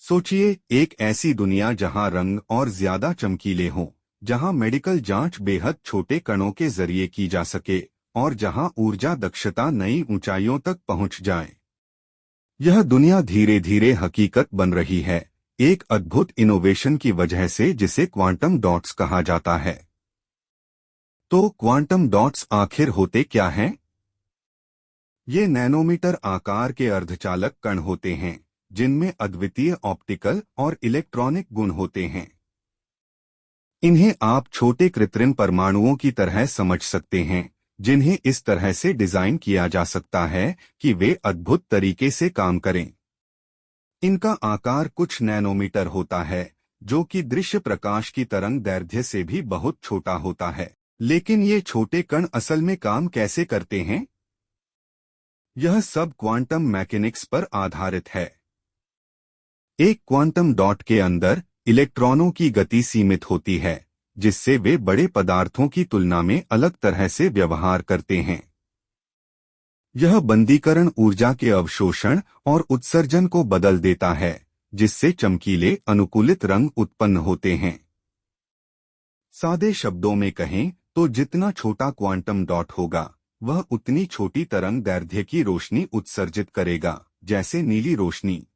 सोचिए, एक ऐसी दुनिया जहां रंग और ज्यादा चमकीले हों, जहां मेडिकल जांच बेहद छोटे कणों के जरिए की जा सके और जहां ऊर्जा दक्षता नई ऊंचाइयों तक पहुंच जाए। यह दुनिया धीरे धीरे हकीकत बन रही है, एक अद्भुत इनोवेशन की वजह से जिसे क्वांटम डॉट्स कहा जाता है। तो क्वांटम डॉट्स आखिर होते क्या हैं? ये नैनोमीटर आकार के अर्धचालक कण होते हैं, जिनमें अद्वितीय ऑप्टिकल और इलेक्ट्रॉनिक गुण होते हैं। इन्हें आप छोटे कृत्रिम परमाणुओं की तरह समझ सकते हैं, जिन्हें इस तरह से डिजाइन किया जा सकता है कि वे अद्भुत तरीके से काम करें। इनका आकार कुछ नैनोमीटर होता है, जो कि दृश्य प्रकाश की तरंग दैर्ध्य से भी बहुत छोटा होता है। लेकिन ये छोटे कण असल में काम कैसे करते हैं? यह सब क्वांटम मैकेनिक्स पर आधारित है। एक क्वांटम डॉट के अंदर इलेक्ट्रॉनों की गति सीमित होती है, जिससे वे बड़े पदार्थों की तुलना में अलग तरह से व्यवहार करते हैं। यह बंदीकरण ऊर्जा के अवशोषण और उत्सर्जन को बदल देता है, जिससे चमकीले अनुकूलित रंग उत्पन्न होते हैं। सादे शब्दों में कहें तो जितना छोटा क्वांटम डॉट होगा, वह उतनी छोटी तरंग दैर्ध्य की रोशनी उत्सर्जित करेगा, जैसे नीली रोशनी।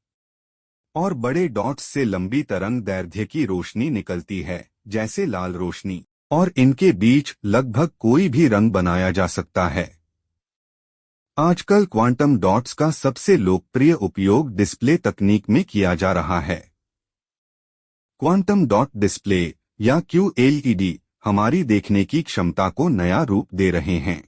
और बड़े डॉट्स से लंबी तरंग दैर्ध्य की रोशनी निकलती है, जैसे लाल रोशनी। और इनके बीच लगभग कोई भी रंग बनाया जा सकता है। आजकल क्वांटम डॉट्स का सबसे लोकप्रिय उपयोग डिस्प्ले तकनीक में किया जा रहा है। क्वांटम डॉट डिस्प्ले या QLED हमारी देखने की क्षमता को नया रूप दे रहे हैं।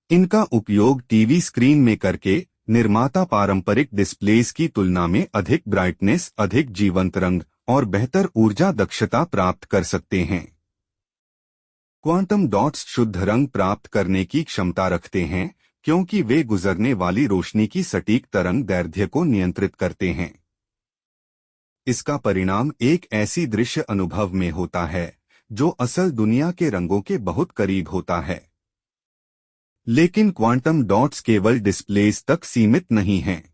इनका उपयोग टीवी स्क्रीन में करके निर्माता पारंपरिक डिस्प्लेज की तुलना में अधिक ब्राइटनेस, अधिक जीवंत रंग और बेहतर ऊर्जा दक्षता प्राप्त कर सकते हैं। क्वांटम डॉट्स शुद्ध रंग प्राप्त करने की क्षमता रखते हैं, क्योंकि वे गुजरने वाली रोशनी की सटीक तरंग दैर्ध्य को नियंत्रित करते हैं। इसका परिणाम एक ऐसी दृश्य अनुभव में होता है जो असल दुनिया के रंगों के बहुत करीब होता है। लेकिन क्वांटम डॉट्स केवल डिस्प्लेस तक सीमित नहीं हैं।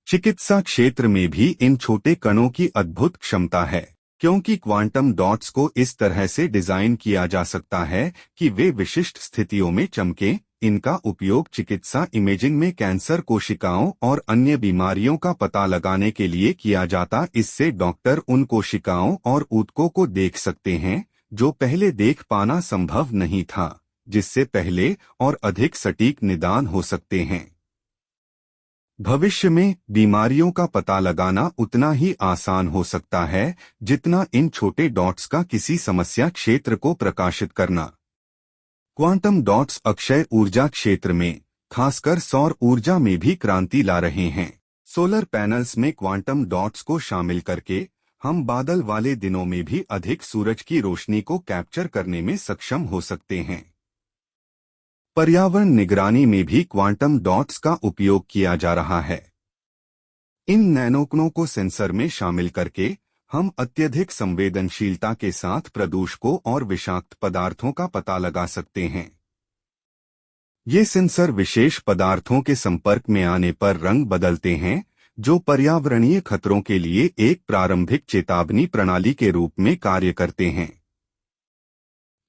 चिकित्सा क्षेत्र में भी इन छोटे कणों की अद्भुत क्षमता है, क्योंकि क्वांटम डॉट्स को इस तरह से डिजाइन किया जा सकता है कि वे विशिष्ट स्थितियों में चमकें। इनका उपयोग चिकित्सा इमेजिंग में कैंसर कोशिकाओं और अन्य बीमारियों का पता लगाने के लिए किया जाता। इससे डॉक्टर उन कोशिकाओं और ऊतकों को देख सकते हैं जो पहले देख पाना संभव नहीं था, जिससे पहले और अधिक सटीक निदान हो सकते हैं। भविष्य में बीमारियों का पता लगाना उतना ही आसान हो सकता है जितना इन छोटे डॉट्स का किसी समस्या क्षेत्र को प्रकाशित करना। क्वांटम डॉट्स अक्षय ऊर्जा क्षेत्र में, खासकर सौर ऊर्जा में भी क्रांति ला रहे हैं। सोलर पैनल्स में क्वांटम डॉट्स को शामिल करके हम बादल वाले दिनों में भी अधिक सूरज की रोशनी को कैप्चर करने में सक्षम हो सकते हैं। पर्यावरण निगरानी में भी क्वांटम डॉट्स का उपयोग किया जा रहा है। इन नैनोकणों को सेंसर में शामिल करके हम अत्यधिक संवेदनशीलता के साथ प्रदूषकों और विषाक्त पदार्थों का पता लगा सकते हैं। ये सेंसर विशेष पदार्थों के संपर्क में आने पर रंग बदलते हैं, जो पर्यावरणीय खतरों के लिए एक प्रारंभिक चेतावनी प्रणाली के रूप में कार्य करते हैं।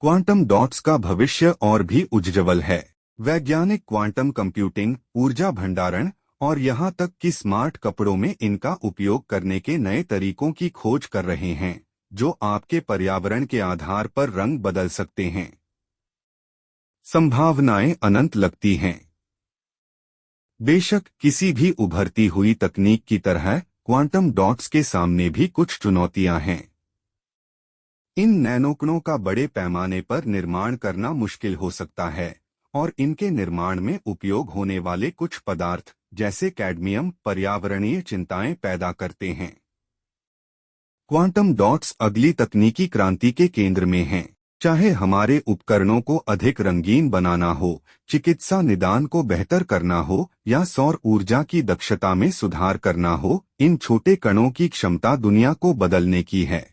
क्वांटम डॉट्स का भविष्य और भी उज्ज्वल है। वैज्ञानिक क्वांटम कंप्यूटिंग, ऊर्जा भंडारण और यहां तक कि स्मार्ट कपड़ों में इनका उपयोग करने के नए तरीकों की खोज कर रहे हैं, जो आपके पर्यावरण के आधार पर रंग बदल सकते हैं। संभावनाएं अनंत लगती हैं। बेशक किसी भी उभरती हुई तकनीक की तरह क्वांटम डॉट्स के सामने भी कुछ चुनौतियां हैं। इन नैनोकणों का बड़े पैमाने पर निर्माण करना मुश्किल हो सकता है और इनके निर्माण में उपयोग होने वाले कुछ पदार्थ जैसे कैडमियम पर्यावरणीय चिंताएं पैदा करते हैं। क्वांटम डॉट्स अगली तकनीकी क्रांति के केंद्र में हैं। चाहे हमारे उपकरणों को अधिक रंगीन बनाना हो, चिकित्सा निदान को बेहतर करना हो या सौर ऊर्जा की दक्षता में सुधार करना हो, इन छोटे कणों की क्षमता दुनिया को बदलने की है।